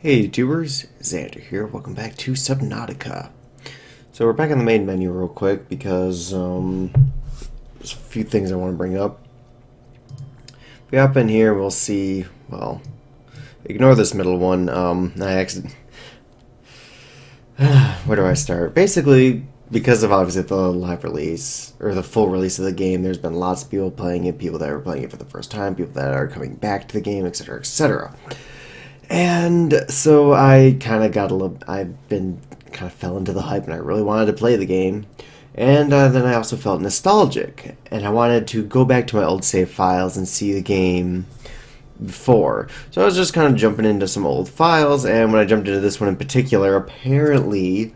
Hey YouTubers, Xander here. Welcome back to Subnautica. So we're back on the main menu real quick because there's a few things I want to bring up. If we hop in here, we'll see. Well, ignore this middle one. Where do I start? Basically, because of obviously the live release or the full release of the game, there's been lots of people playing it, people that are playing it for the first time, people that are coming back to the game, etc., etc. And so I kind of got a little, fell into the hype and I really wanted to play the game. And then I also felt nostalgic and I wanted to go back to my old save files and see the game before. So I was just kind of jumping into some old files, and when I jumped into this one in particular, apparently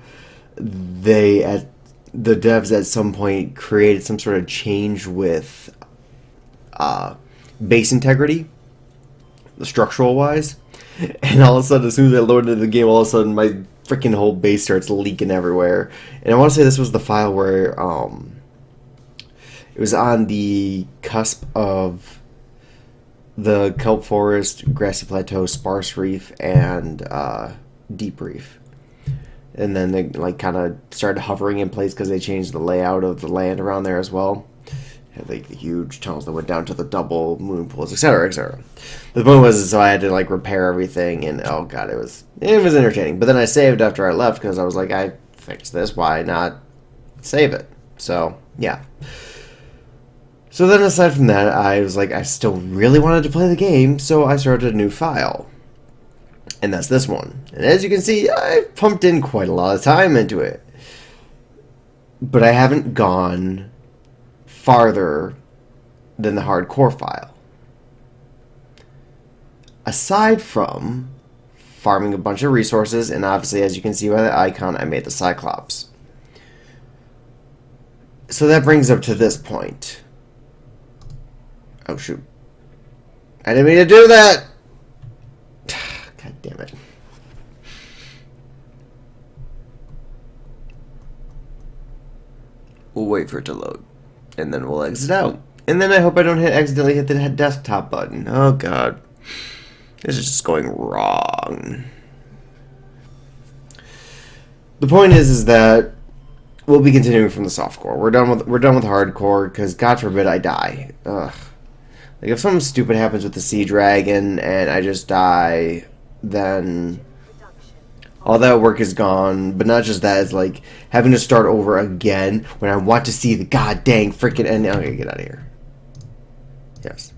the devs at some point created some sort of change with base integrity, structural wise. And all of a sudden, as soon as I loaded into the game, all of a sudden my freaking whole base starts leaking everywhere. And I want to say this was the file where it was on the cusp of the kelp forest, grassy plateau, sparse reef, and deep reef. And then they kind of started hovering in place because they changed the layout of the land around there as well. Had the huge tunnels that went down to the double moon pools, etc., etc. The point was, so I had to repair everything, and oh god, it was entertaining. But then I saved after I left because I was like, I fixed this, why not save it? So yeah. So then aside from that, I was like, I still really wanted to play the game, so I started a new file, and that's this one. And as you can see, I pumped in quite a lot of time into it, but I haven't gone farther than the hardcore file. Aside from farming a bunch of resources, and obviously as you can see by the icon, I made the Cyclops. So that brings up to this point. Oh shoot. I didn't mean to do that! God damn it. We'll wait for it to load. And then we'll exit out. And then I hope I don't accidentally hit the desktop button. Oh god. This is just going wrong. The point is that we'll be continuing from the softcore. We're done with hardcore because God forbid I die. Ugh. Like if something stupid happens with the sea dragon and I just die, then all that work is gone. But not just that, it's like having to start over again when I want to see the goddamn freaking ending. I'm gonna get out of here. Yes.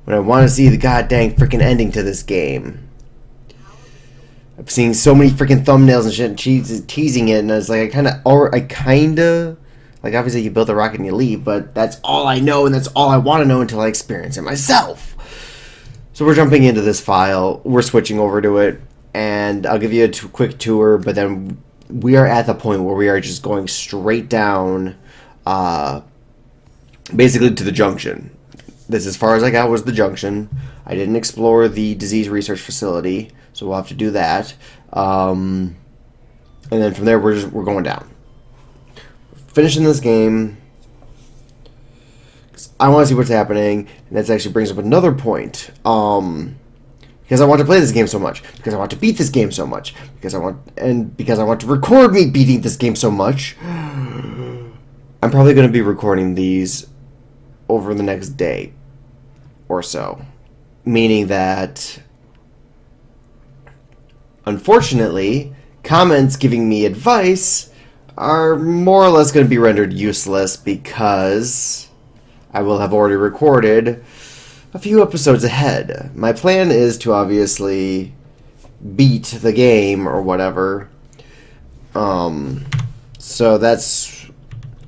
When I want to see the goddamn freaking ending to this game. I've seen so many freaking thumbnails and shit teasing it, and I was like, I kinda, like obviously you build a rocket and you leave, but that's all I know and that's all I want to know until I experience it myself. So we're jumping into this file, we're switching over to it, and I'll give you a quick tour, but then we are at the point where we are just going straight down, basically to the junction. This, as far as I got, was the junction. I didn't explore the disease research facility, so we'll have to do that. And then from there, we're going down. Finishing this game. I want to see what's happening, and that actually brings up another point. Because I want to play this game so much, because I want to beat this game so much, because I want to record me beating this game so much. I'm probably going to be recording these over the next day or so, meaning that unfortunately comments giving me advice are more or less going to be rendered useless because I will have already recorded a few episodes ahead. My plan is to obviously beat the game or whatever. So that's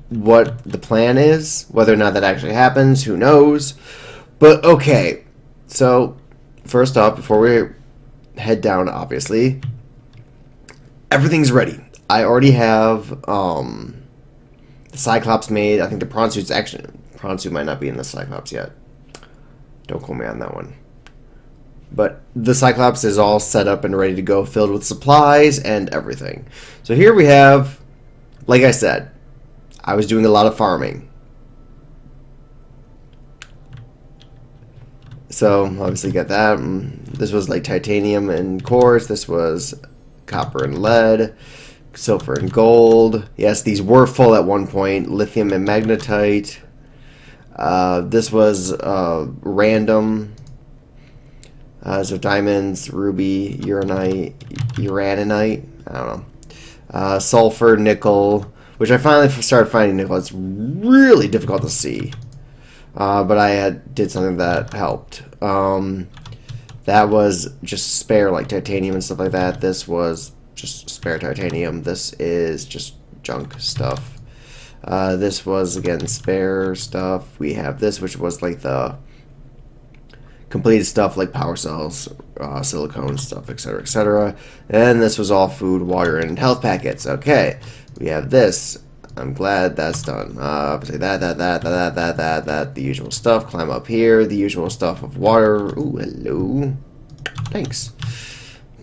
what the plan is. Whether or not that actually happens, who knows. But okay. So first off, before we head down, obviously, everything's ready. I already have the Cyclops made. I think the prawn suit's actually, prawn suit might not be in the Cyclops yet. Don't quote me on that one. But the Cyclops is all set up and ready to go, filled with supplies and everything. So here we have, like I said, I was doing a lot of farming. So obviously got that. This was like titanium and quartz. This was copper and lead, silver and gold. Yes, these were full at one point. Lithium and magnetite. This was random. So diamonds, ruby, uraninite. I don't know. Sulfur, nickel, which I finally started finding nickel. It's really difficult to see. But I did something that helped. That was just spare, like titanium and stuff like that. This was just spare titanium. This is just junk stuff. This was, again, spare stuff. We have this, which was like the completed stuff, like power cells, silicone stuff, etc., etc. And this was all food, water, and health packets. Okay, we have this. I'm glad that's done. Obviously that, the usual stuff. Climb up here, the usual stuff of water. Ooh, hello. Thanks.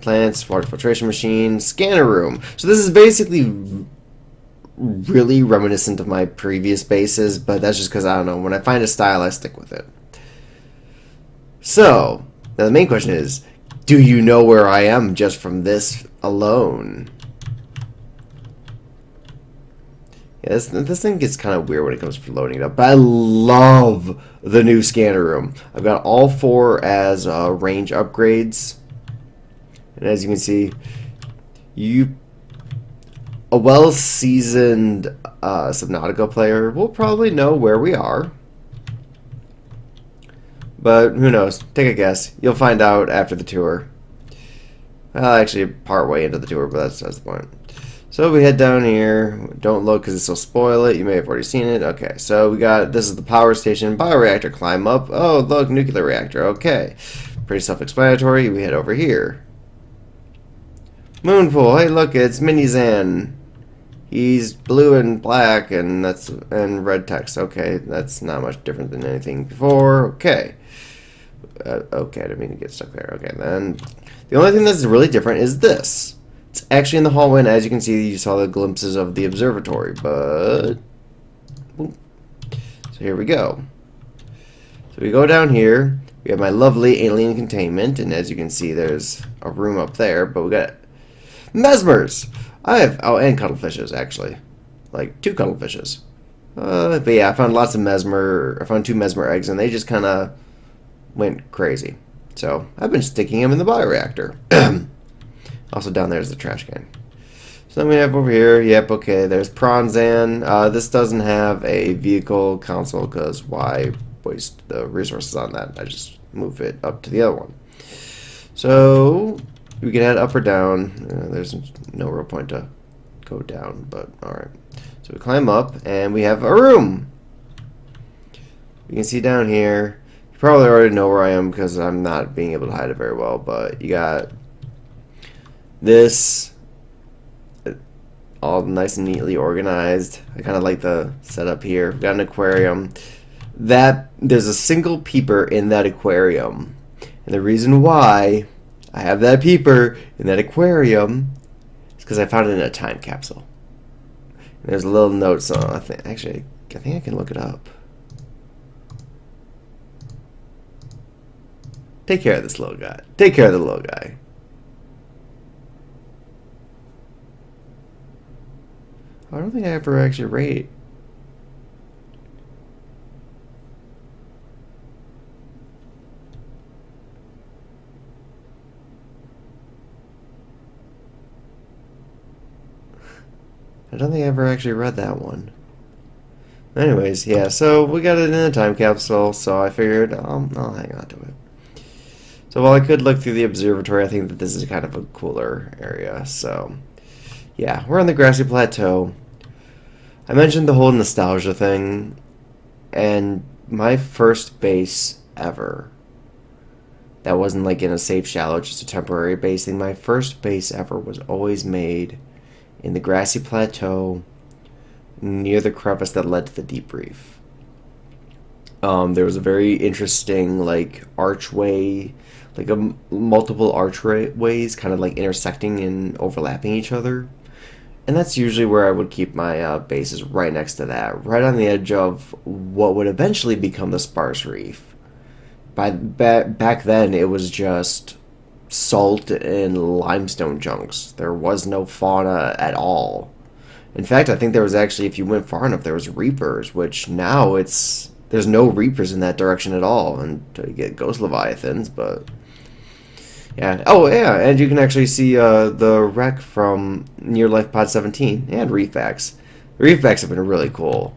Plants, water filtration machine, scanner room. So this is basically really reminiscent of my previous bases, but that's just because, I don't know, when I find a style, I stick with it. So, now the main question is, do you know where I am just from this alone? Yeah, this thing gets kind of weird when it comes to loading it up, but I love the new scanner room. I've got all 4 as range upgrades, and as you can see, a well-seasoned Subnautica player will probably know where we are. But who knows? Take a guess. You'll find out after the tour. Well, actually, part way into the tour, but that's the point. So we head down here. Don't look because this will spoil it. You may have already seen it. Okay, so we got, this is the power station. Bioreactor, climb up. Oh, look, nuclear reactor. Okay. Pretty self-explanatory. We head over here. Moonpool. Hey, look, it's Mini-Zan. He's blue and black, and red text. Okay, that's not much different than anything before. Okay. Okay, I didn't mean to get stuck there. Okay, then the only thing that's really different is this. It's actually in the hallway, and as you can see, you saw the glimpses of the observatory, but... Boom. So here we go. So we go down here. We have my lovely alien containment, and as you can see, there's a room up there, but we got mesmers. I have, oh, and cuttlefishes, actually. Like, 2 cuttlefishes. But yeah, I found lots of mesmer, I found 2 mesmer eggs, and they just kind of went crazy. So, I've been sticking them in the bioreactor. Also, down there is the trash can. So then we have over here, yep, okay, there's Pronzan. This doesn't have a vehicle console, because why waste the resources on that? I just move it up to the other one. So, we can head up or down. There's no real point to go down, but alright. So we climb up, and we have a room. You can see down here. You probably already know where I am because I'm not being able to hide it very well, but you got this all nice and neatly organized. I kind of like the setup here. We've got an aquarium. There's a single peeper in that aquarium. And the reason why I have that peeper in that aquarium is because I found it in a time capsule. And there's a little note, so I think I can look it up. Take care of this little guy. Take care of the little guy. I don't think I ever actually rate. I don't think I ever actually read that one. Anyways, yeah, so we got it in a time capsule, so I figured I'll hang on to it. So while I could look through the observatory, I think that this is kind of a cooler area. So, yeah, we're on the grassy plateau. I mentioned the whole nostalgia thing, and my first base ever, that wasn't like in a safe shallow, just a temporary base thing. My first base ever was always made in the grassy plateau near the crevice that led to the deep reef. There was a very interesting like archway, like multiple archways kind of like intersecting and overlapping each other. And that's usually where I would keep my bases, right next to that, right on the edge of what would eventually become the sparse reef. Back then, it was just salt and limestone chunks. There was no fauna at all. In fact, I think there was actually, if you went far enough, there was reapers, which now there's no reapers in that direction at all until you get ghost leviathans, but yeah. Oh, yeah, and you can actually see the wreck from Near Life Pod 17 and reefbacks. The reefbacks have been really cool.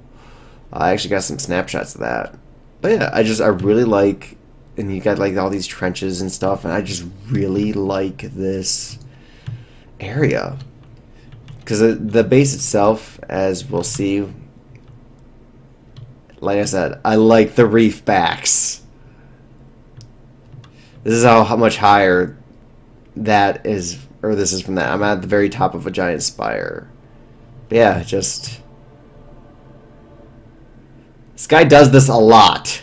I actually got some snapshots of that. But yeah, I really like, and you got like all these trenches and stuff, and I just really like this area. Because the base itself, as we'll see, like I said, I like the reef backs. This is how much higher that is, or this is from that. I'm at the very top of a giant spire. But yeah, just... This guy does this a lot.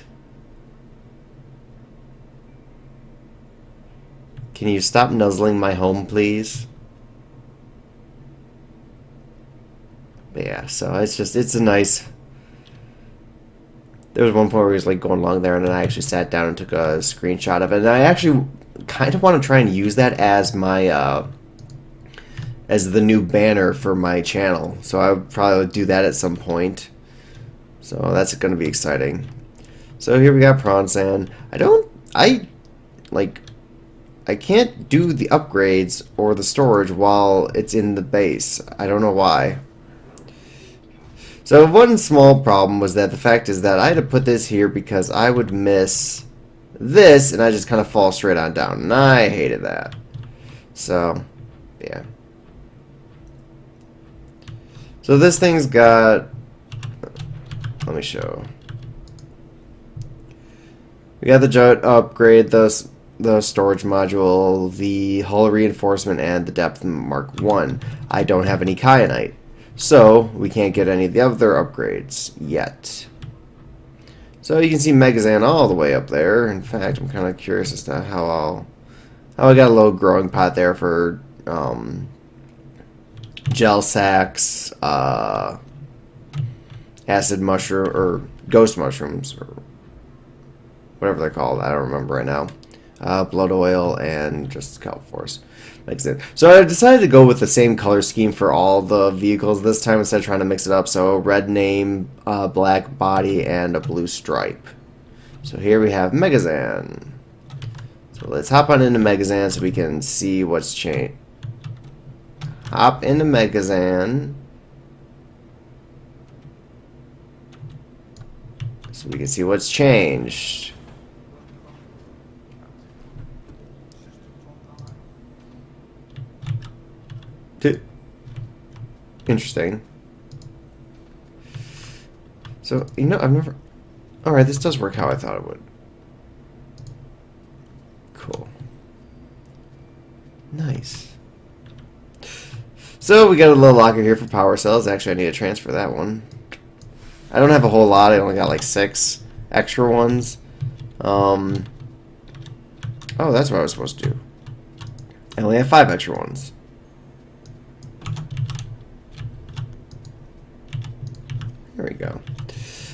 Can you stop nuzzling my home, please? But yeah, so it's a nice... There was one point where he was like going along there, and then I actually sat down and took a screenshot of it. And I actually kind of want to try and use that as my as the new banner for my channel. So I would probably do that at some point. So that's going to be exciting. So here we got prawn sand. I can't do the upgrades or the storage while it's in the base. I don't know why. So one small problem was that the fact is that I had to put this here because I would miss this and I just kind of fall straight on down. And I hated that. So, yeah. So this thing's got... Let me show. We got the jet upgrade, the storage module, the hull reinforcement, and the depth mark 1. I don't have any kyanite. So, we can't get any of the other upgrades yet. So, you can see Megazan all the way up there. In fact, I'm kind of curious as to how I got a little growing pot there for gel sacks, acid mushroom, or ghost mushrooms, or whatever they're called. I don't remember right now. Blood oil, and just kelp force. So I decided to go with the same color scheme for all the vehicles this time instead of trying to mix it up. So red name, black body, and a blue stripe. So here we have Megazan. So let's hop on into Megazan so we can see what's changed. Hop into Megazan. So we can see what's changed. Interesting. So, you know, I've never... Alright, this does work how I thought it would. Cool. Nice. So, we got a little locker here for power cells. Actually, I need to transfer that one. I don't have a whole lot. I only got like 6 extra ones. Oh, that's what I was supposed to do. I only have 5 extra ones. There we go.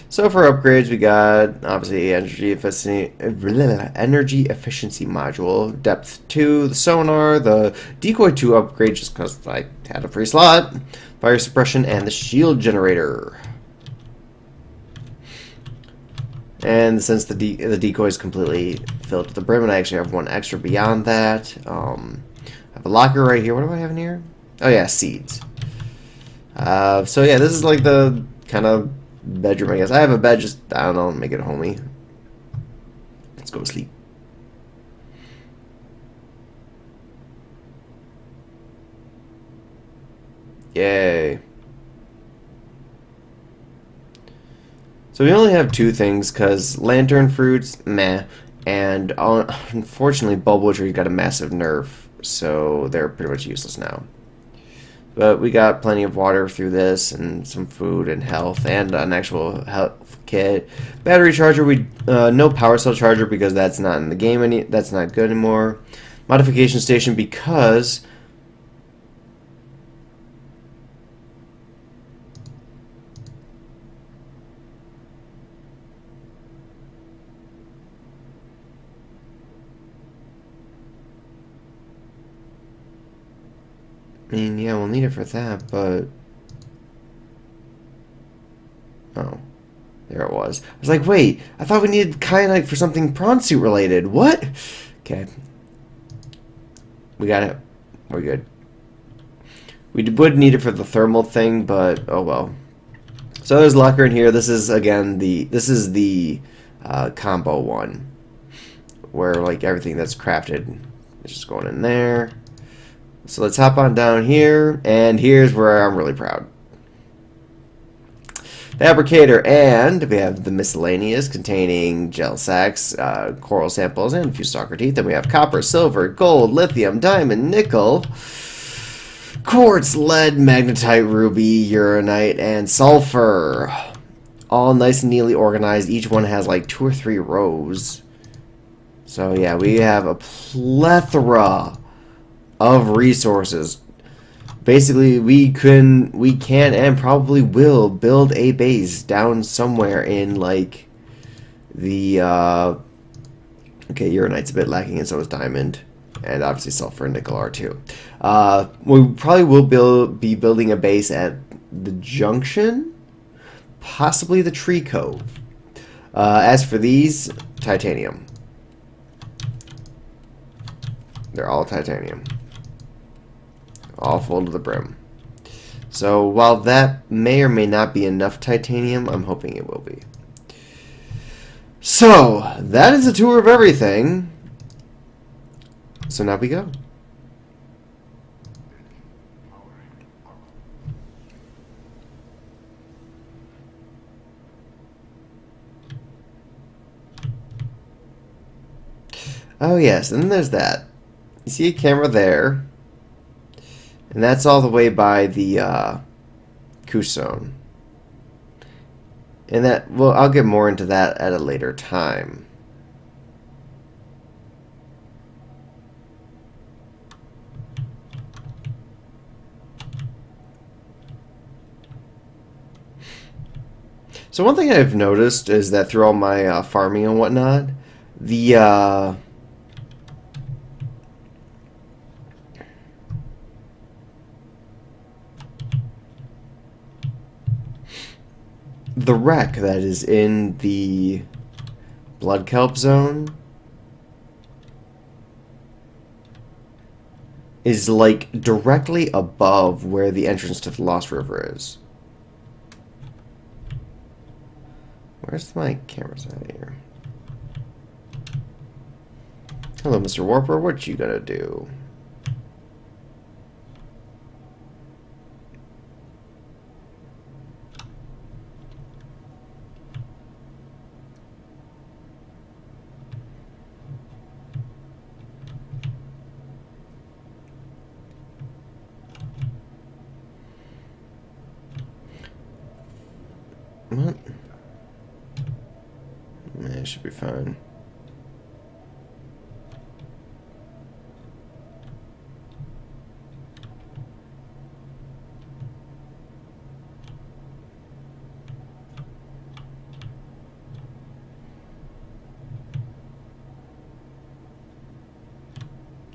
So for upgrades, we got obviously energy efficiency module, depth 2, the sonar, the decoy 2 upgrade just because I had a free slot, fire suppression, and the shield generator. And since the decoy is completely filled to the brim, and I actually have 1 extra beyond that, I have a locker right here. What do I have in here? Oh yeah, seeds. So yeah, this is like the kind of bedroom, I guess. I have a bed, just, I don't know, make it homey. Let's go to sleep. Yay. So we only have 2 things, because lantern fruits, meh, and unfortunately Bulb Witchery got a massive nerf, so they're pretty much useless now. But we got plenty of water through this, and some food and health, and an actual health kit. Battery charger, no power cell charger because that's not in the game that's not good anymore. Modification station because I mean, yeah, we'll need it for that, but... Oh. There it was. I was like, wait, I thought we needed kyanite for something prawn suit related. What? Okay. We got it. We're good. We would need it for the thermal thing, but oh well. So there's locker in here. This is, again, the combo one. Where, like, everything that's crafted is just going in there. So let's hop on down here, and here's where I'm really proud. Fabricator, and we have the miscellaneous containing gel sacks, coral samples, and a few stalker teeth. Then we have copper, silver, gold, lithium, diamond, nickel, quartz, lead, magnetite, ruby, uranite, and sulfur. All nice and neatly organized. Each one has like 2 or 3 rows. So yeah, we have a plethora of resources. Basically, we can and probably will build a base down somewhere in like the okay, uranite's a bit lacking, and so is diamond, and obviously sulfur and nickel are too. We probably will be building a base at the junction, possibly the tree cove. As for these, titanium. They're all titanium. All full to the brim. So while that may or may not be enough titanium, I'm hoping it will be. So that is a tour of everything. So now we go. Oh yes, and then there's that. You see a camera there. And that's all the way by the Kush zone. And that, well, I'll get more into that at a later time. So one thing I've noticed is that through all my farming and whatnot, the wreck that is in the blood kelp zone is like directly above where the entrance to the Lost River is. Where's my camera's out here? Hello, Mr. Warper. What you gonna do? What? It should be fine.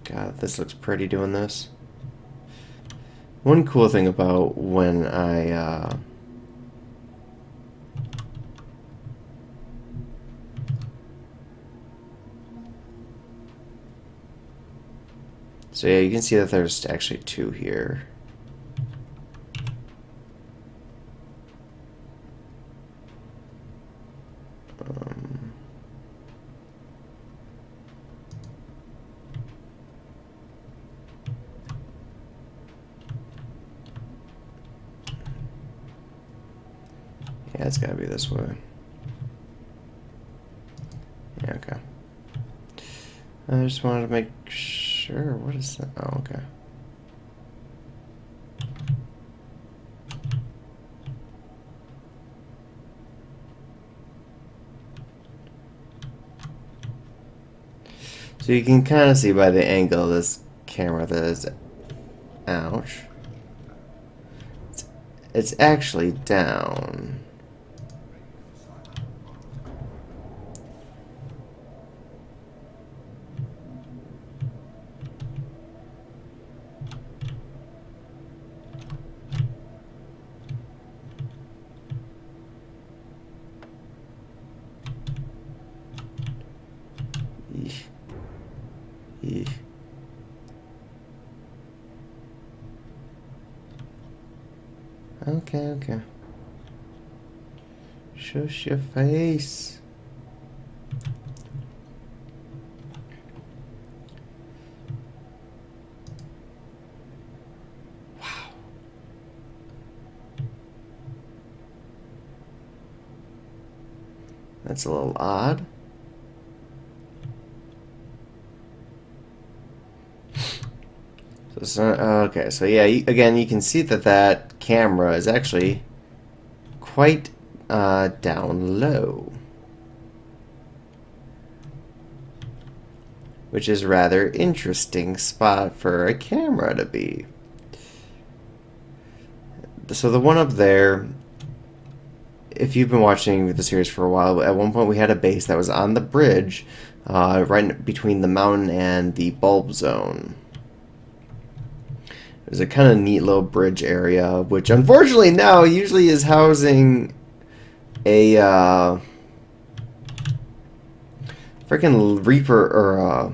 God, this looks pretty doing this. One cool thing about when I so yeah, you can see that there's actually 2 here. Yeah, it's gotta be this way. Yeah, okay. I just wanted to make sure. What is that? Oh, okay. So you can kind of see by the angle of this camera that is, ouch. It's actually down. Okay, okay. Shush your face. Wow. That's a little odd. Okay, so yeah, again, you can see that that camera is actually quite down low, which is rather interesting spot for a camera to be. So the one up there, if you've been watching the series for a while, at one point we had a base that was on the bridge, right between the mountain and the bulb zone. There's a kind of neat little bridge area, which unfortunately now usually is housing a freaking Reaper, or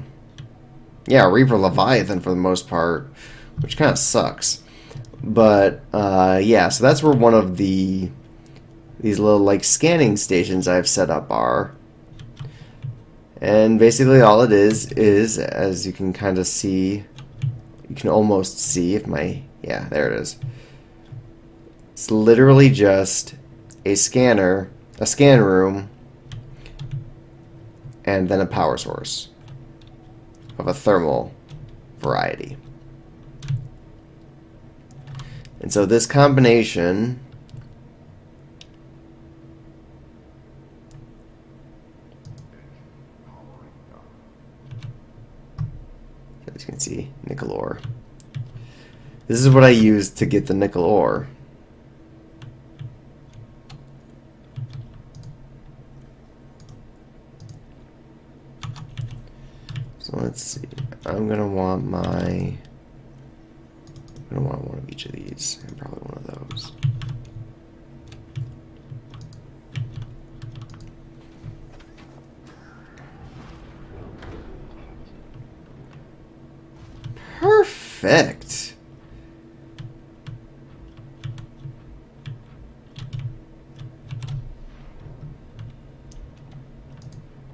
yeah, Reaper Leviathan for the most part, which kind of sucks. But yeah, so that's where one of these little like scanning stations I've set up are. And basically all it is as you can kind of see, you can almost see if my, yeah, there it is. It's literally just a scanner, a scan room, and then a power source of a thermal variety. And so this combination as you can see, nickel ore. This is what I used to get the nickel ore. So let's see. I'm gonna want one of each of these, and probably one of those. Perfect.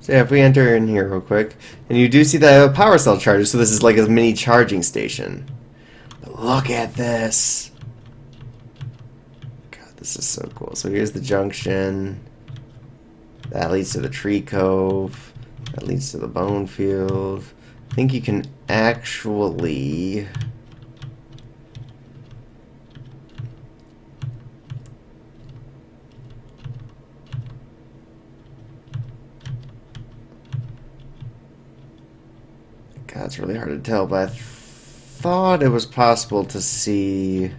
So yeah, if we enter in here real quick, and you do see that I have a power cell charger, so this is like a mini charging station. But look at this. God, this is so cool. So here's the junction. That leads to the tree cove. That leads to the bone field. I think you can actually... God, it's really hard to tell, but I thought it was possible to see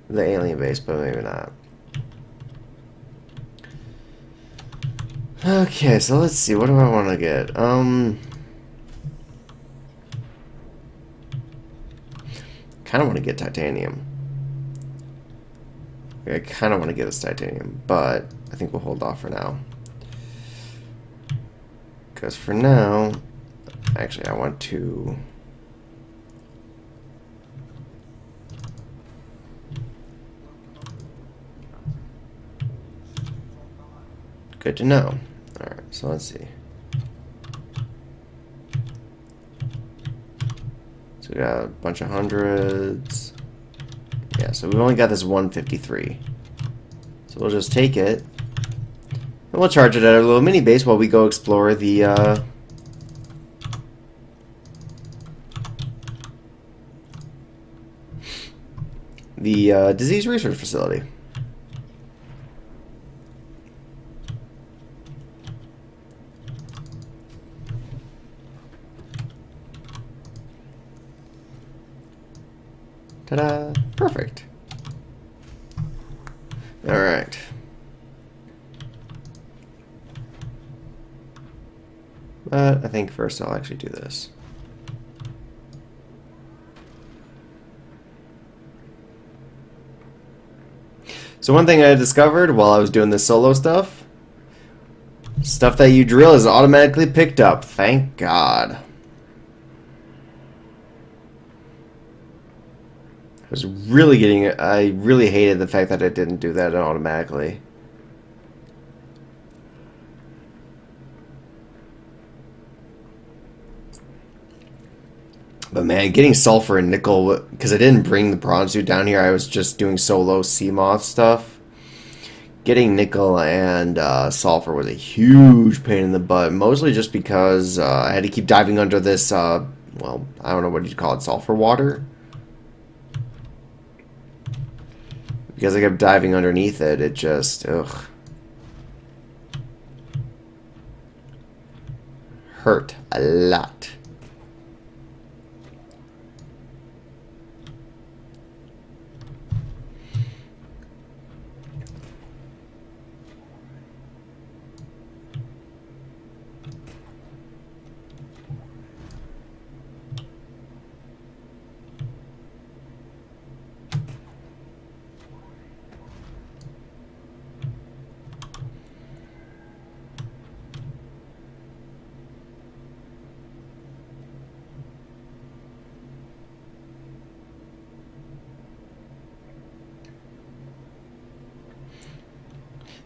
the alien base, but maybe not. Okay, so let's see. What do I want to get? Kind of want to get titanium. I kind of want to get this titanium, but I think we'll hold off for now. Because for now, actually, I want to... Good to know. Alright, so let's see. So we got a bunch of hundreds. Yeah, so we've only got this 153. So we'll just take it. And we'll charge it at our little mini base while we go explore the disease research facility. Ta-da! Perfect. All right. But I think first I'll actually do this. So one thing I discovered while I was doing this solo stuff that you drill is automatically picked up. Thank God. was really getting. I really hated the fact that it didn't do that automatically. But man, getting sulfur and nickel, because I didn't bring the bronze suit down here, I was just doing solo sea moth stuff. Getting nickel and sulfur was a huge pain in the butt, mostly just because I had to keep diving under this, well, I don't know what you'd call it, sulfur water? Because I kept diving underneath it, it just, ugh. Hurt a lot.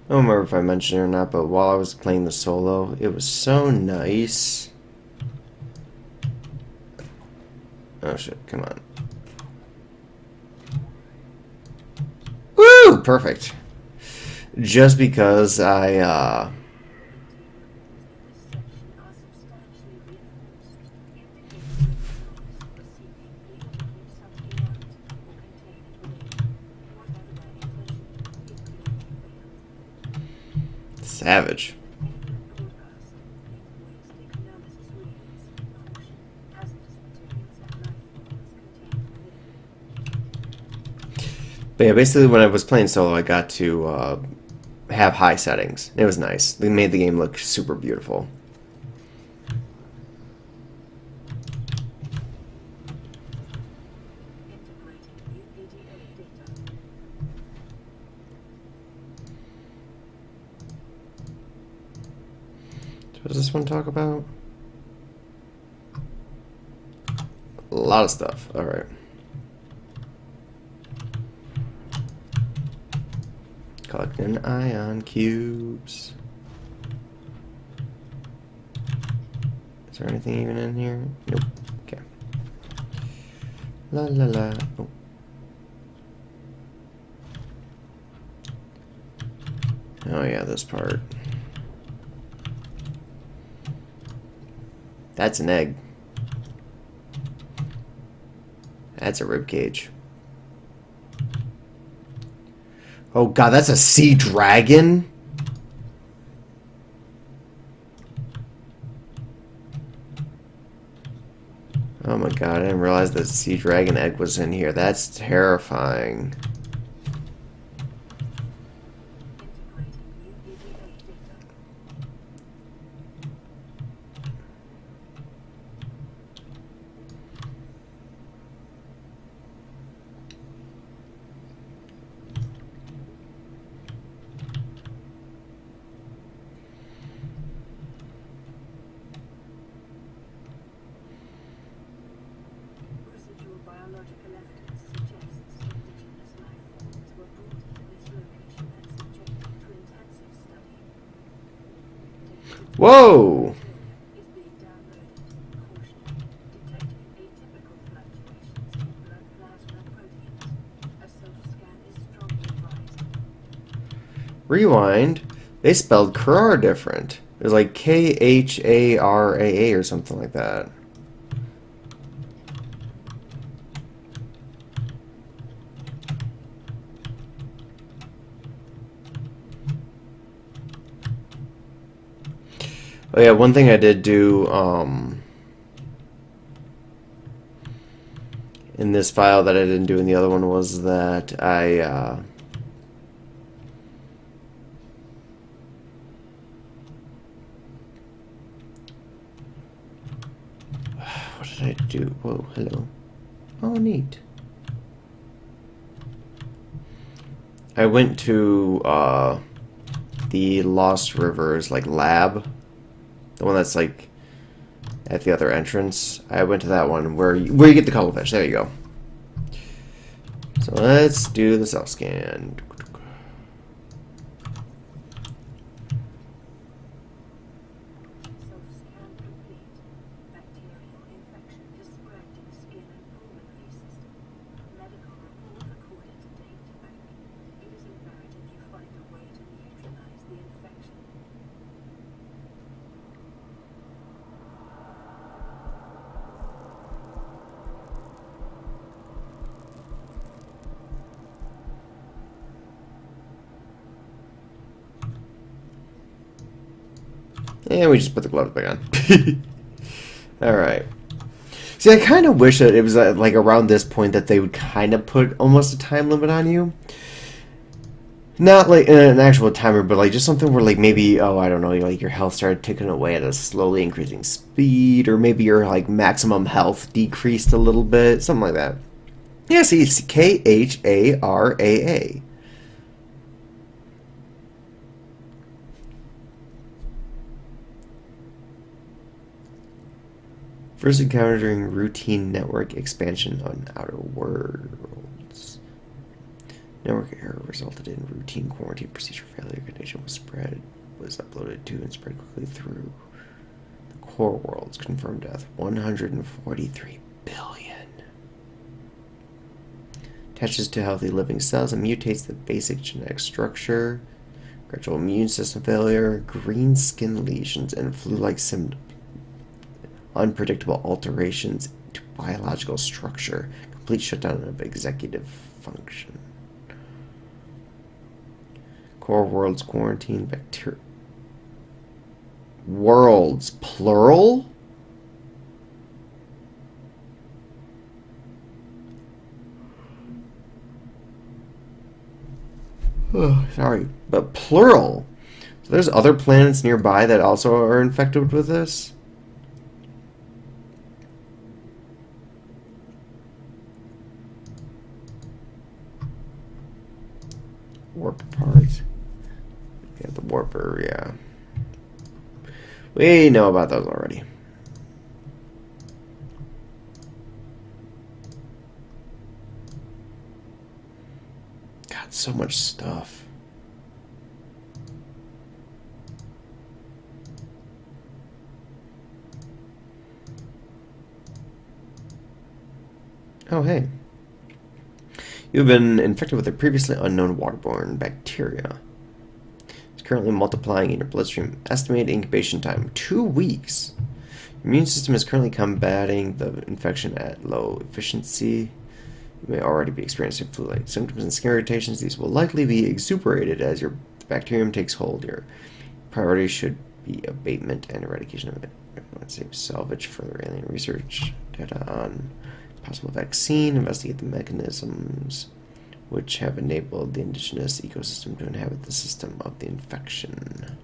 I don't remember if I mentioned it or not, but while I was playing the solo, it was so nice. Oh shit, come on. Woo! Perfect. Just because I, savage. But yeah, basically when I was playing solo, I got to have high settings. It was nice. They made the game look super beautiful. What does this one talk about? A lot of stuff. Alright. Collecting ion cubes. Is there anything even in here? Nope. Okay. La la la. Oh. Oh yeah, this part. That's an egg. That's a rib cage. Oh god, that's a sea dragon? Oh my god, I didn't realize that sea dragon egg was in here. That's terrifying. Whoa! Rewind. They spelled Khara different. It was like Kharaa or something like that. Oh yeah, one thing I did do in this file that I didn't do in the other one was that I what did I do? Whoa, hello. Oh, neat. I went to the Lost Rivers like lab. The one that's like at the other entrance. I went to that one where you get the cuttlefish. There you go. So let's do the self scan. And we just put the gloves back on. Alright. See, I kind of wish that it was like around this point that they would kind of put almost a time limit on you. Not like an actual timer, but like just something where like maybe, oh, I don't know, like your health started ticking away at a slowly increasing speed, or maybe your like maximum health decreased a little bit, something like that. Yeah, see, it's KHARAA. First encountered during routine network expansion on Outer Worlds. Network error resulted in routine quarantine procedure failure. Condition was uploaded to and spread quickly through the core worlds. Confirmed death 143 billion. Attaches to healthy living cells and mutates the basic genetic structure. Gradual immune system failure, green skin lesions, and flu-like symptoms. Unpredictable alterations to biological structure. Complete shutdown of executive function. Core worlds quarantine bacteria. Worlds, plural? Oh, sorry, but plural. So there's other planets nearby that also are infected with this? Warp part. Yeah, the warper, yeah. We know about those already. God, so much stuff. Oh, hey. You've been infected with a previously unknown waterborne bacteria. It's currently multiplying in your bloodstream. Estimated incubation time, 2 weeks. Your immune system is currently combating the infection at low efficiency. You may already be experiencing flu-like symptoms and skin irritations. These will likely be exuberated as your bacterium takes hold. Your priority should be abatement and eradication of it. Let's say salvage further alien research. Data on possible vaccine. Investigate the mechanisms which have enabled the indigenous ecosystem to inhabit the system of the infection.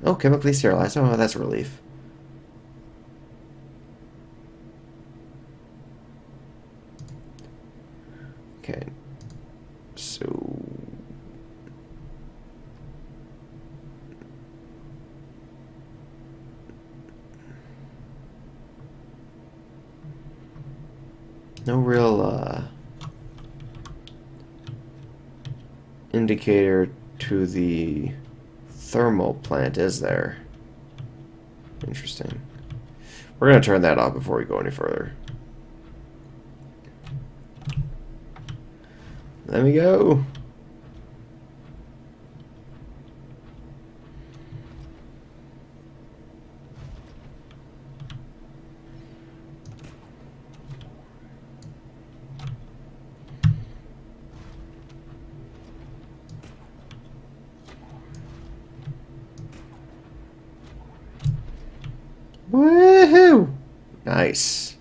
Oh, chemically sterilized. Oh, that's a relief. Okay. So... no real indicator to the thermal plant, is there? Interesting. We're going to turn that off before we go any further. There we go. Woohoo! Nice.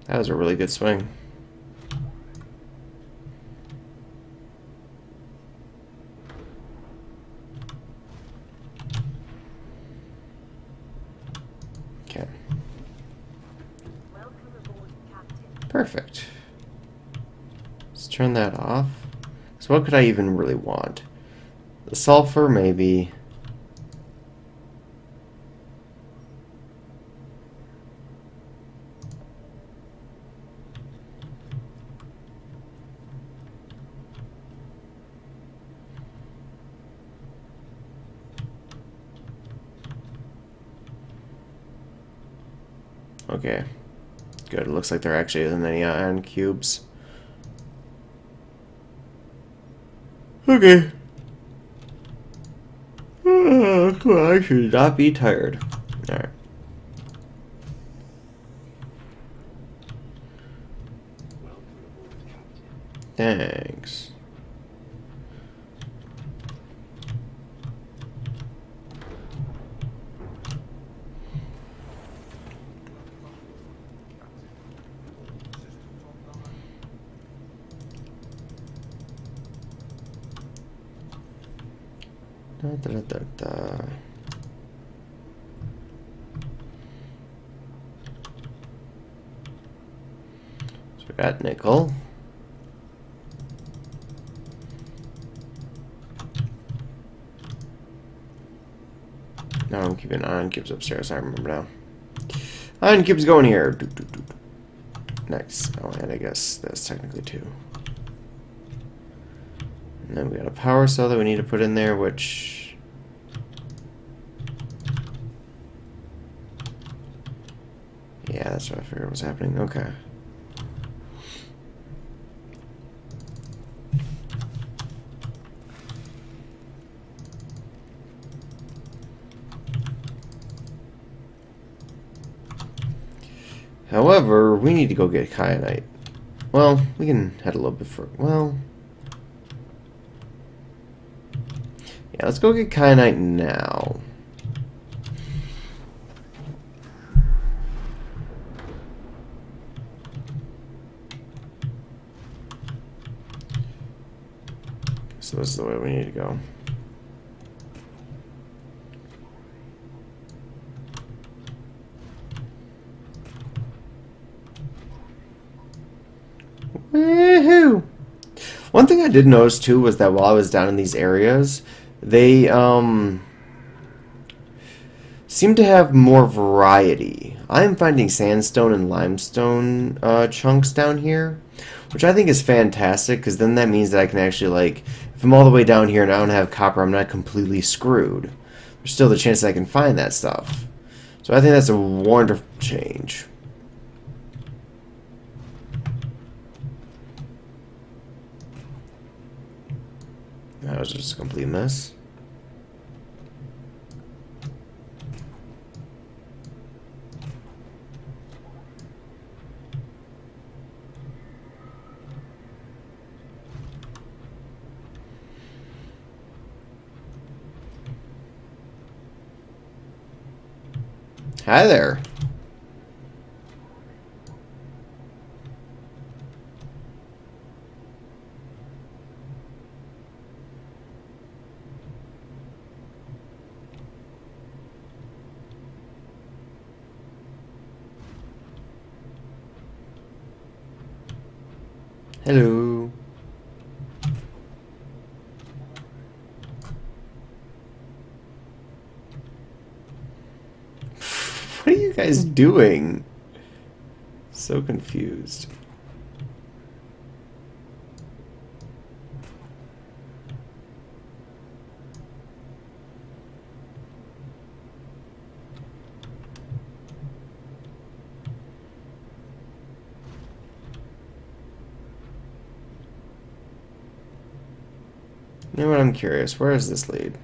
That was a really good swing. Okay. Welcome aboard, Captain. Perfect. turn that off? So what could I even really want? The sulfur, maybe. Okay. Good. It looks like there actually isn't any iron cubes. Okay. Oh, come on, I should not be tired. Alright. Thanks. Da, da, da, da. So we got nickel. No, I'm keeping iron cubes upstairs. I remember now. Iron cubes going here. Do, do, do, do. Nice. Oh, and I guess that's technically 2. And then we got a power cell that we need to put in there, which... Yeah, that's what I figured was happening. Okay. However, we need to go get kyanite. Well, we can head a little bit further. Well... Yeah, let's go get kyanite now. So this is the way we need to go. Woohoo! One thing I did notice too was that while I was down in these areas, they seem to have more variety. I'm finding sandstone and limestone chunks down here, which I think is fantastic, because then that means that I can actually, like, if I'm all the way down here and I don't have copper, I'm not completely screwed. There's still the chance that I can find that stuff. So I think that's a wonderful change. That was just a complete mess. Hi there. Hello. What are you guys doing? So confused. You know what? I'm curious. Where does this lead?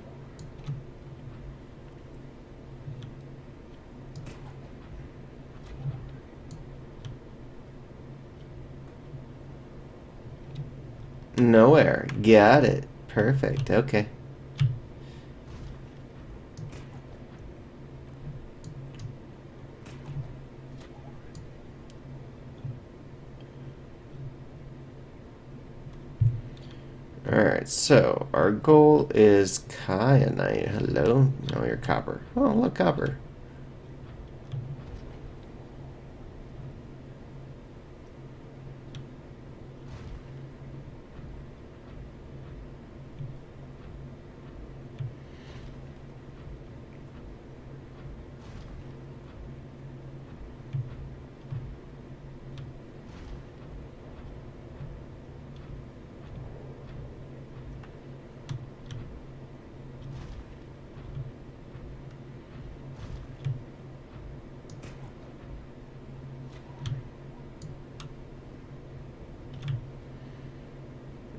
Nowhere. Got it. Perfect. Okay. Alright, so our goal is kyanite. Hello? No, you're copper. Oh, look, copper.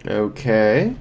Okay.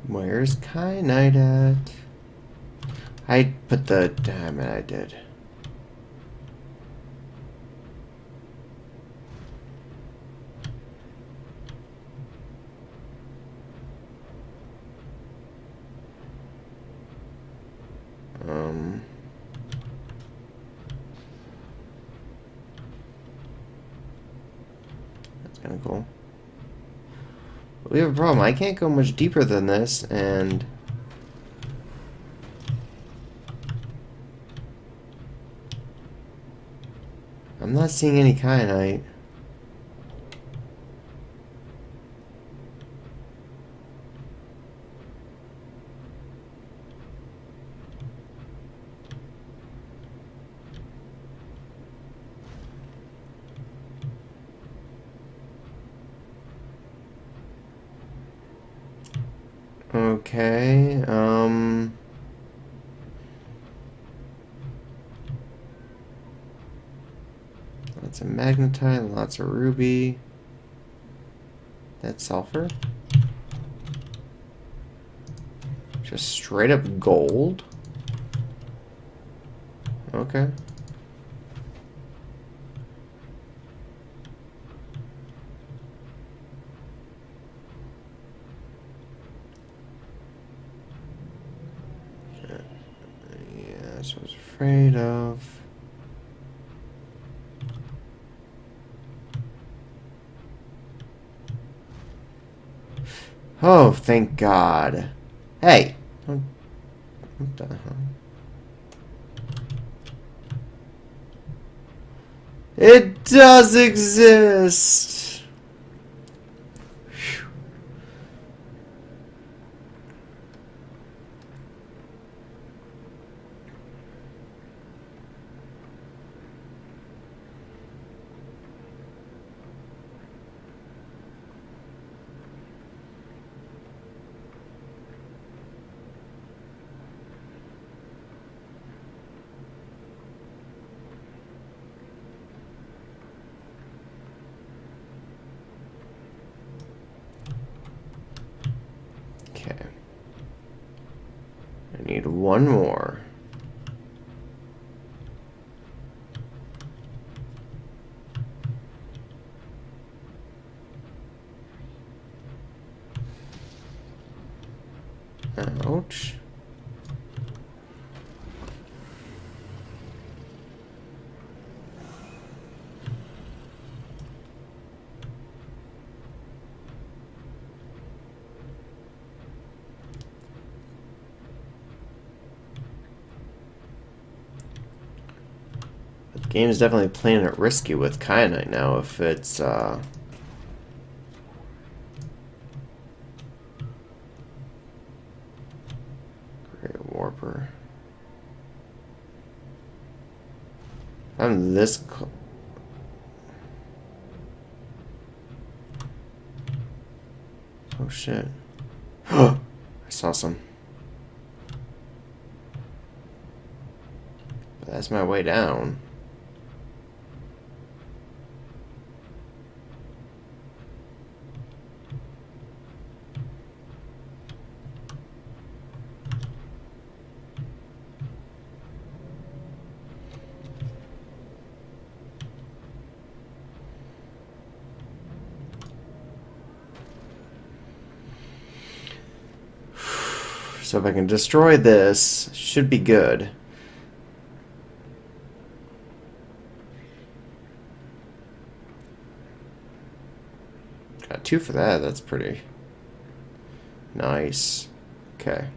Where's Kyanite at? I put the... Damn it, I did. That's kind of cool. But we have a problem. I can't go much deeper than this, and... I'm not seeing any kyanite. Okay, lots of magnetite, lots of ruby. That's sulfur? Just straight up gold? Okay. Yeah, that's what I was afraid of. Oh, thank God. Hey! What the hell? It does exist! Okay. I need one more. Ouch. The game is definitely playing it risky with kyanite now if it's Great Warper. I'm this oh shit. I saw some. But that's my way down. So if I can destroy this, should be good. Got 2 for that, that's pretty nice. Okay.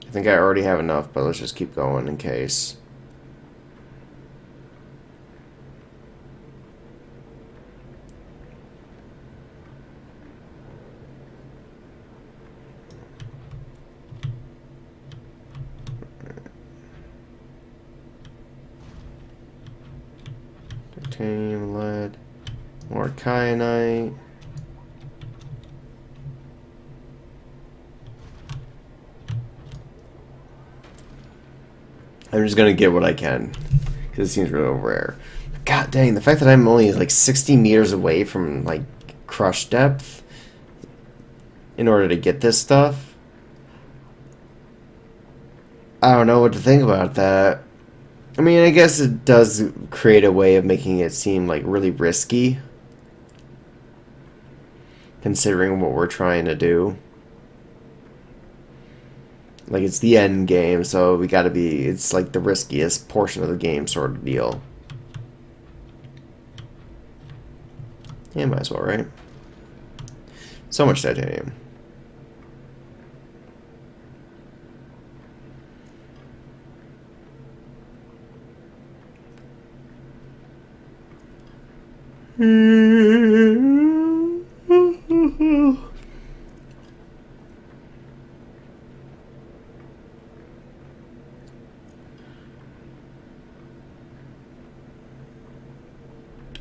I think I already have enough, but let's just keep going in case. Titanium, lead, more kyanite. I'm just gonna get what I can because it seems real rare. God dang, the fact that I'm only like 60 meters away from like crush depth in order to get this stuff, I don't know what to think about that. I mean, I guess it does create a way of making it seem like really risky, considering what we're trying to do. Like, it's the end game, so we gotta be, it's like the riskiest portion of the game sort of deal. Yeah, might as well, right? So much titanium.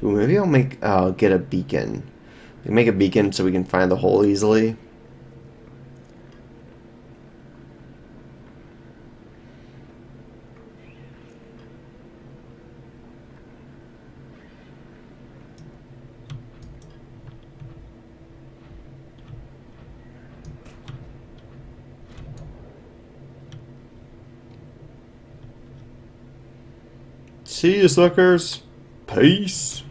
Ooh, maybe I'll get a beacon. Make a beacon so we can find the hole easily. See you, suckers. Peace.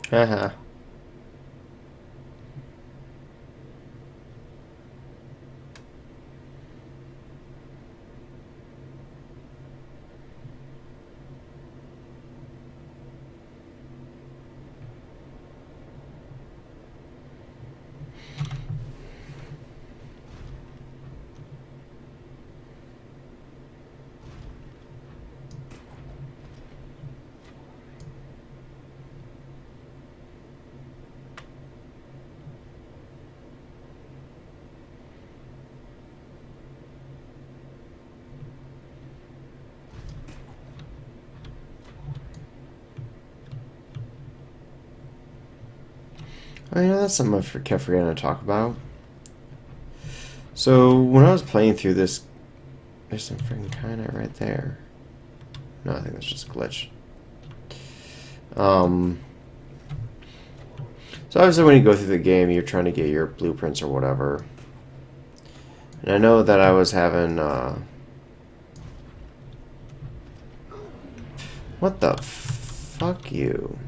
Haha. Oh, you know, that's something I kept forgetting to talk about. So, when I was playing through this, there's some freaking kyanite right there. No, I think that's just a glitch. So obviously when you go through the game, you're trying to get your blueprints or whatever. And I know that I was having, what the fuck you?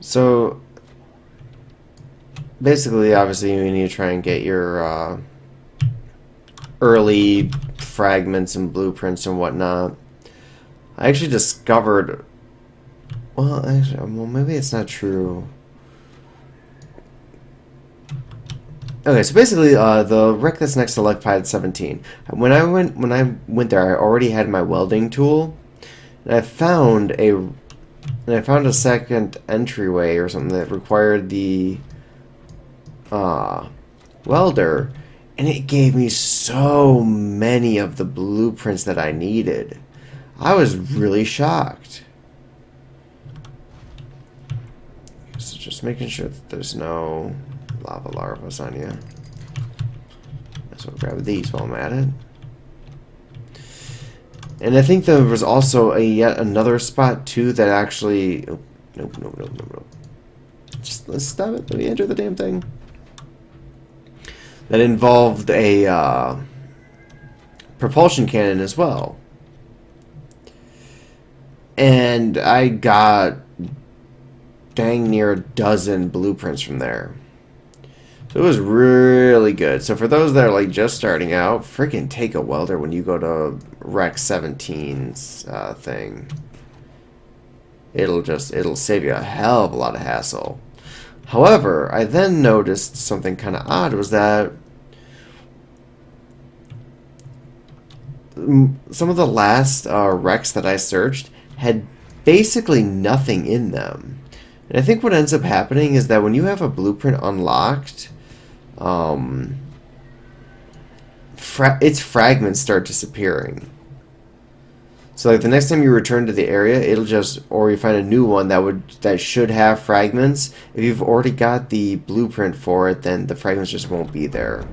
So, basically, obviously, you need to try and get your early fragments and blueprints and whatnot. I actually discovered... Well, maybe it's not true. Okay, so basically, the wreck that's next to Lake Pilot 17. When I went there, I already had my welding tool, and I found a second entryway or something that required the welder, and it gave me so many of the blueprints that I needed. I was really shocked. So just making sure that there's no lava larvas on you. So I'll grab these while I'm at it. And I think there was also a yet another spot too that actually. Oh, no. Just let's stop it. Let me enter the damn thing. That involved a propulsion cannon as well. And I got dang near a dozen blueprints from there. So it was really good. So for those that are like just starting out, freaking take a welder when you go to Rec 17's thing. It'll save you a hell of a lot of hassle. However, I then noticed something kind of odd was that some of the last wrecks that I searched had basically nothing in them. And I think what ends up happening is that when you have a blueprint unlocked, its fragments start disappearing. So like the next time you return to the area, it'll just, or you find a new one that should have fragments. If you've already got the blueprint for it, then the fragments just won't be there.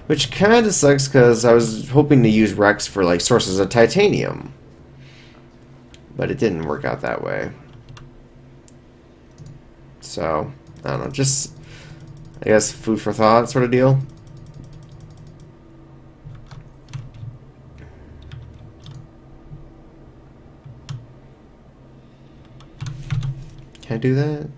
Which kind of sucks because I was hoping to use Rex for like sources of titanium. But it didn't work out that way. So, I don't know, just, I guess, food for thought sort of deal. Can I do that?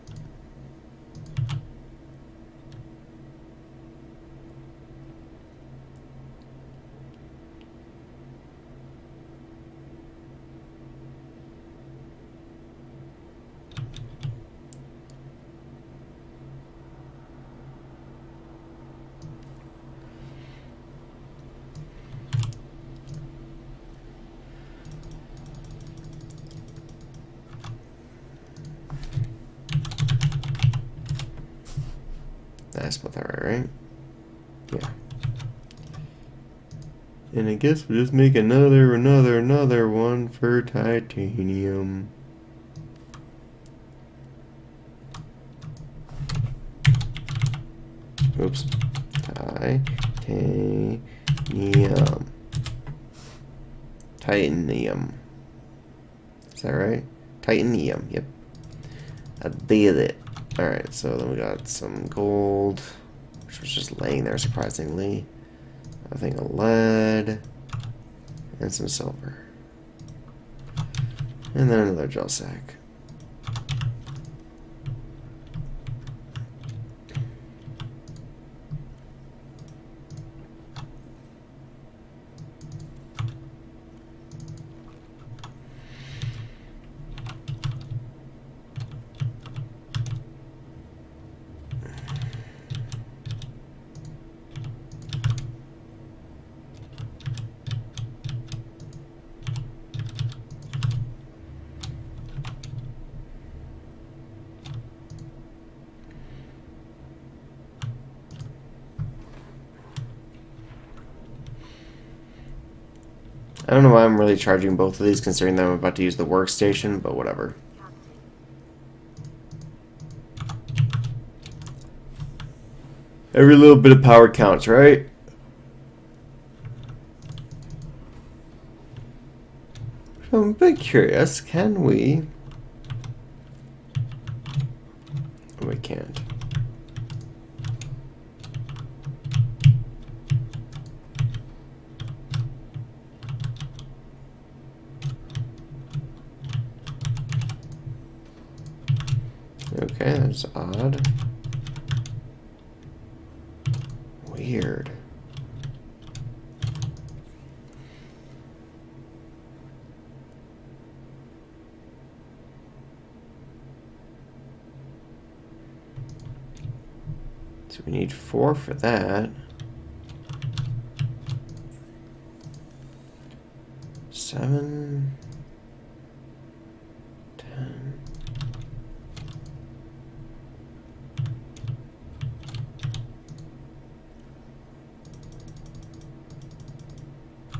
I spelled that right? Yeah. And I guess we'll just make another one for titanium. Oops. Titanium. Is that right? Titanium, yep. I did it. Alright, so then we got some gold, which was just laying there surprisingly. A thing of lead, and some silver. And then another gel sack. I don't know why I'm really charging both of these considering that I'm about to use the workstation, but whatever. Every little bit of power counts, right? So I'm a bit curious, can we? Oh, we can't. Okay, that's odd. Weird. So we need 4 for that. 7, 10.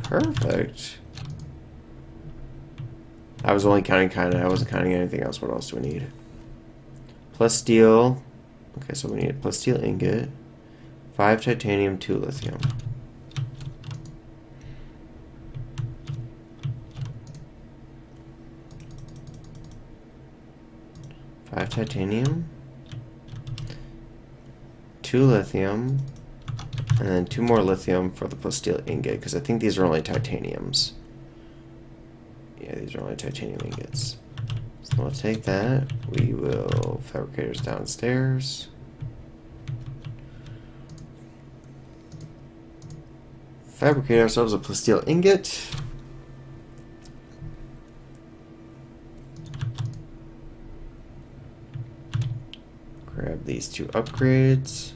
Perfect. I was only counting I wasn't counting anything else. What else do we need? Plus steel. Okay, so we need a plus steel ingot. 5 titanium, 2 lithium. 5 titanium, 2 lithium, and then 2 more lithium for the plasteel ingot, because I think these are only titaniums. Yeah, these are only titanium ingots. So we'll take that. We will fabricators downstairs. Fabricate ourselves a plasteel ingot. Grab these 2 upgrades.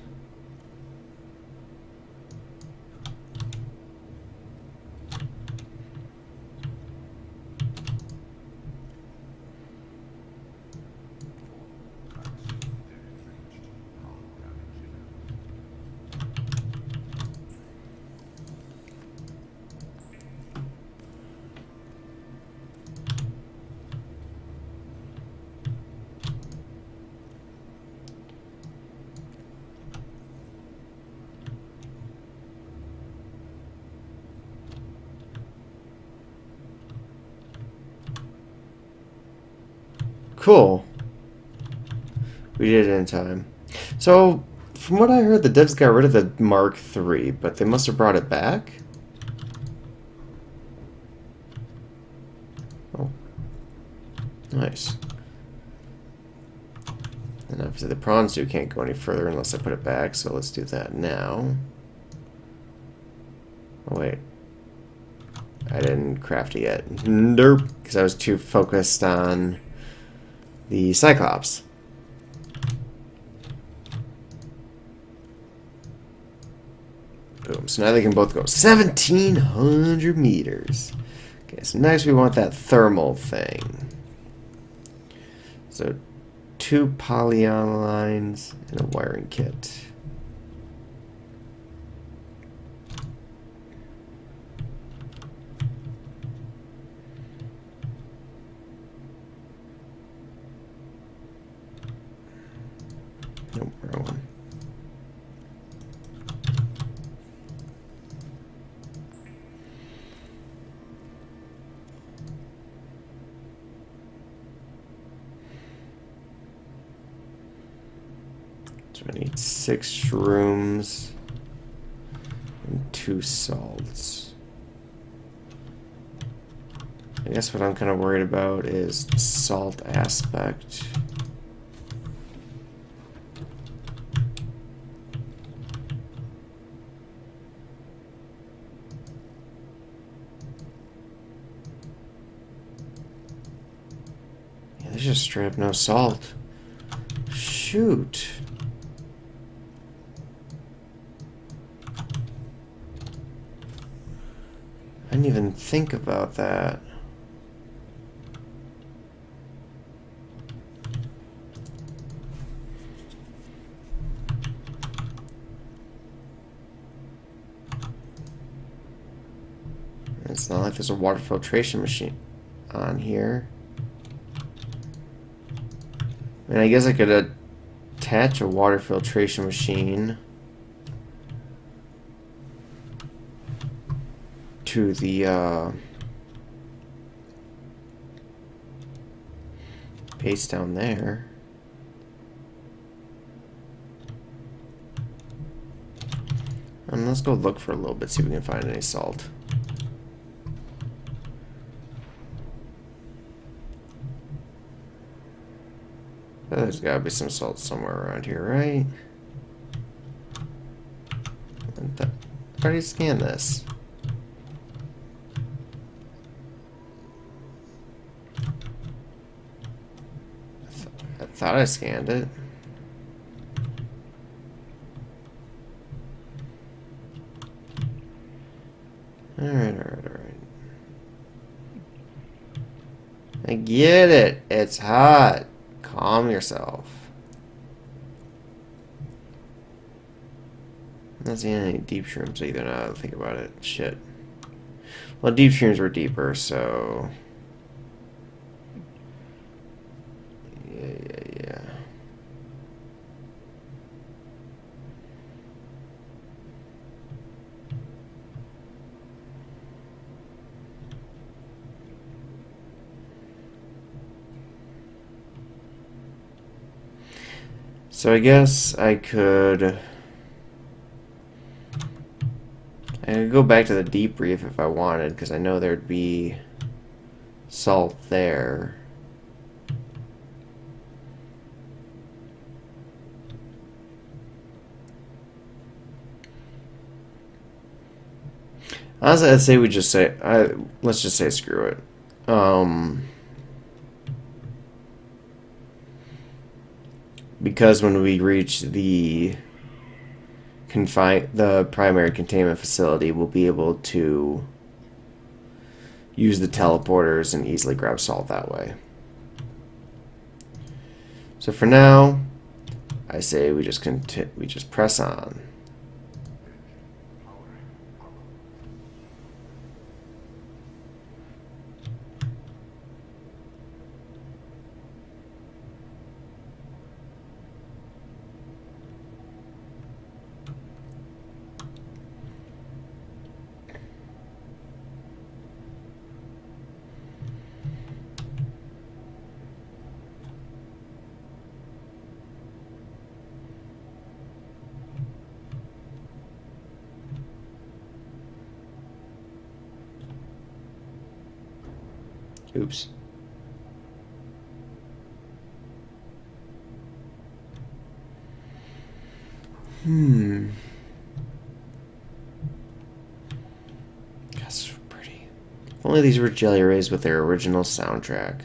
Cool. We did it in time. So, from what I heard, the devs got rid of the Mark III, but they must have brought it back? Oh. Nice. And obviously the prawn suit can't go any further unless I put it back, so let's do that now. Oh, wait. I didn't craft it yet. Derp. Because I was too focused on the Cyclops. Boom. So now they can both go 1,700 meters. Okay, so next we want that thermal thing. So 2 polygon lines and a wiring kit. Nope, wrong one. So I need 6 shrooms and 2 salts. I guess what I'm kind of worried about is the salt aspect. Yeah, there's just straight up no salt. Shoot. I didn't even think about that. It's not like there's a water filtration machine on here. I mean, I guess I could attach a water filtration machine to the base down there. And let's go look for a little bit, see if we can find any salt. There's gotta be some salt somewhere around here, right? How do you scan this? I thought I scanned it. Alright. I get it. It's hot. Calm yourself. I'm not seeing any deep shrooms either now that I think about it. Shit. Well, deep shrooms were deeper, so... Yeah. So I guess I could go back to the deep reef if I wanted, because I know there'd be salt there. Honestly, I'd say we just say, let's just say screw it. Because when we reach the primary containment facility, we'll be able to use the teleporters and easily grab salt that way. So for now, I say we just press on. Oops. That's so pretty. If only these were jelly rays with their original soundtrack.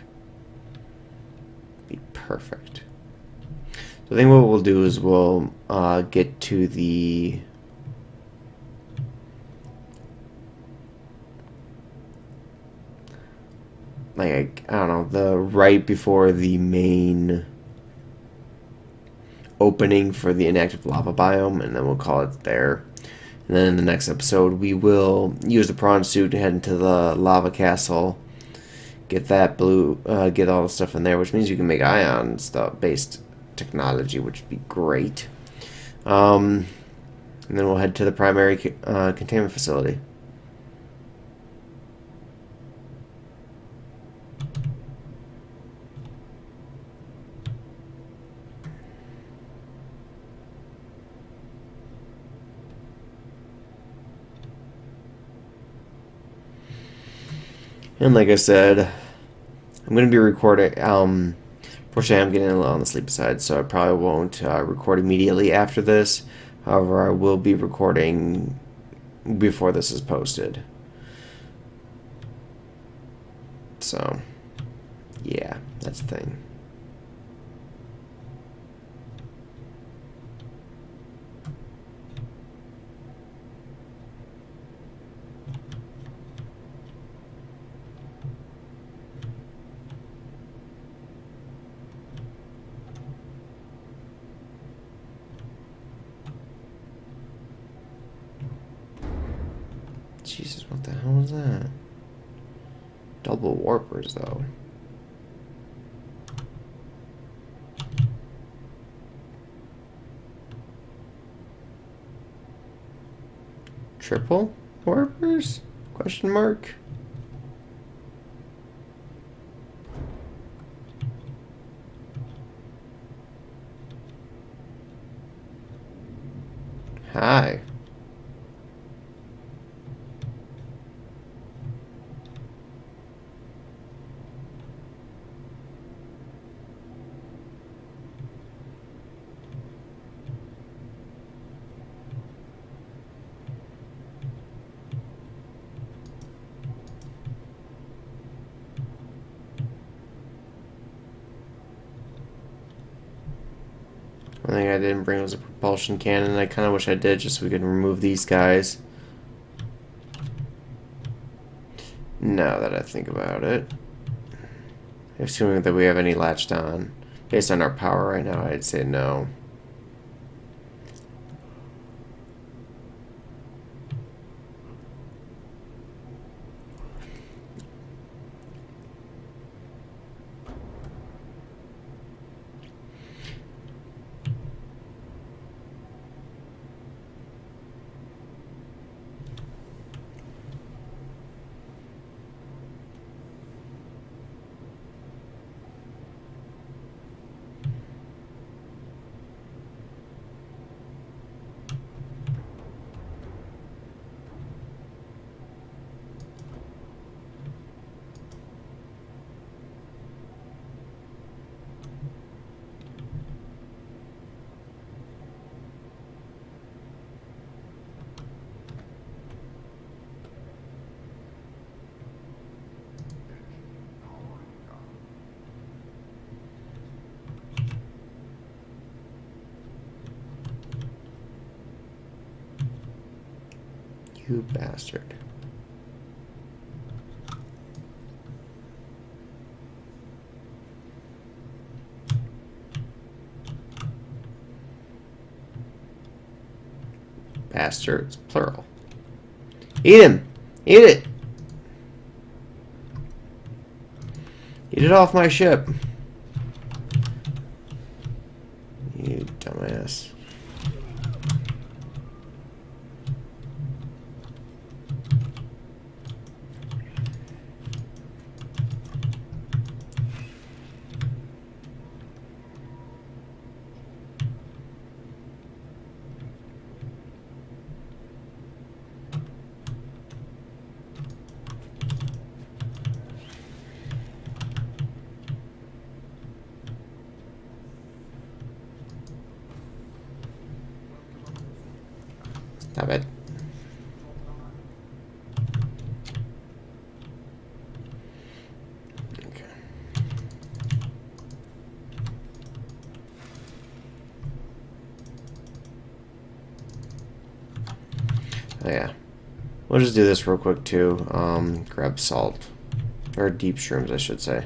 Be perfect. So I think what we'll do is we'll get to the I don't know, the right before the main opening for the inactive lava biome, and then we'll call it there. And then in the next episode, we will use the prawn suit to head into the lava castle, get that get all the stuff in there, which means you can make ion stuff based technology, which would be great. And then we'll head to the primary containment facility. And like I said, I'm going to be recording. Fortunately, I'm getting a little on the sleepy side, so I probably won't record immediately after this. However, I will be recording before this is posted. So, yeah, that's the thing. Jesus, what the hell was that? Double warpers, though. Triple warpers? Question mark? Hi. One thing I didn't bring was a propulsion cannon. I kind of wish I did, just so we could remove these guys. Now that I think about it. Assuming that we have any latched on. Based on our power right now, I'd say no. You bastard. Bastards, plural. Eat him! Eat it! Eat it off my ship. You dumbass. Stop it. Okay. Oh yeah. We'll just do this real quick too. Grab salt. Or deep shrooms, I should say.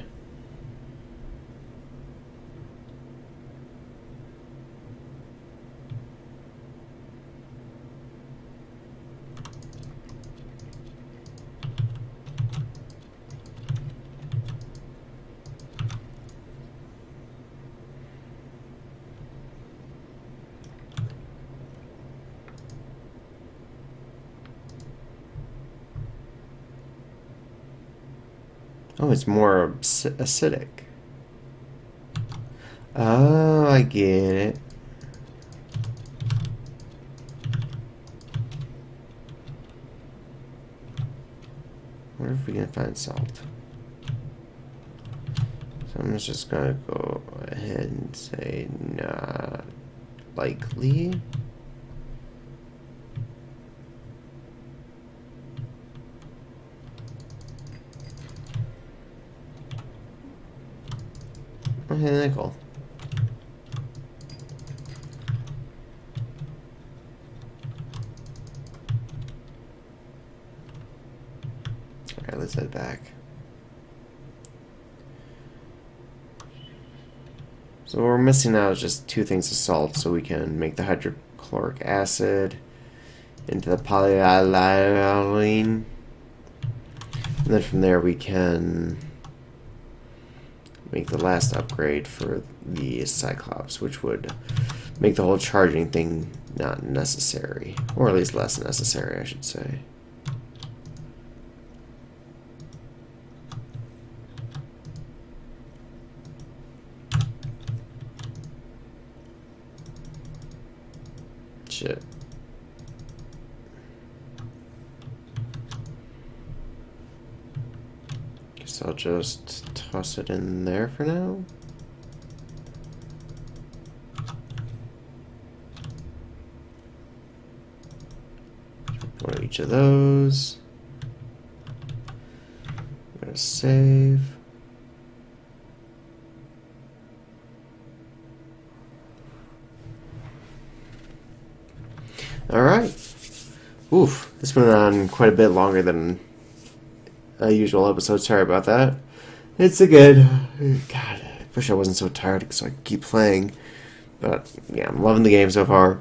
Oh, it's more acidic. Oh, I get it. I wonder if we can find salt. So I'm just gonna go ahead and say not likely. Okay, nickel. Alright, let's head back. So what we're missing now is just 2 things of salt, so we can make the hydrochloric acid into the polyethylene. And then from there we can make the last upgrade for the Cyclops, which would make the whole charging thing not necessary. Or at least less necessary, I should say. Shit. Guess I'll just toss it in there for now. One of each of those. I'm gonna save. Alright. Oof, this went on quite a bit longer than a usual episode. Sorry about that. It's a good... God, I wish I wasn't so tired because I could keep playing. But, yeah, I'm loving the game so far.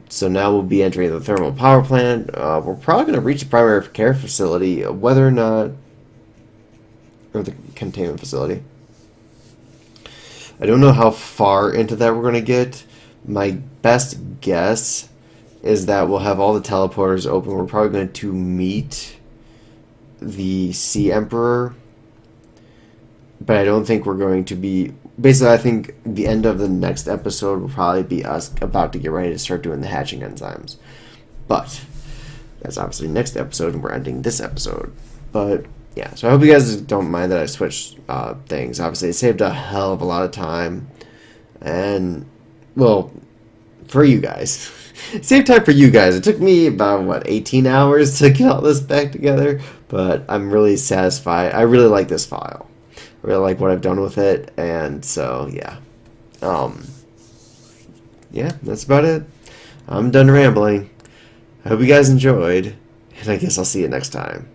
So now we'll be entering the thermal power plant. We're probably going to reach the primary care facility, whether or not... Or the containment facility. I don't know how far into that we're going to get. My best guess is that we'll have all the teleporters open. We're probably going to meet the Sea Emperor, but I don't think we're going to be... Basically, I think the end of the next episode will probably be us about to get ready to start doing the hatching enzymes. But that's obviously next episode, and we're ending this episode. But yeah, so I hope you guys don't mind that I switched things. Obviously, it saved a hell of a lot of time, and, well, for you guys. Save time for you guys. It took me about, what, 18 hours to get all this back together, but I'm really satisfied. I really like this file. I really like what I've done with it, and so, yeah. Yeah, that's about it. I'm done rambling. I hope you guys enjoyed. And I guess I'll see you next time.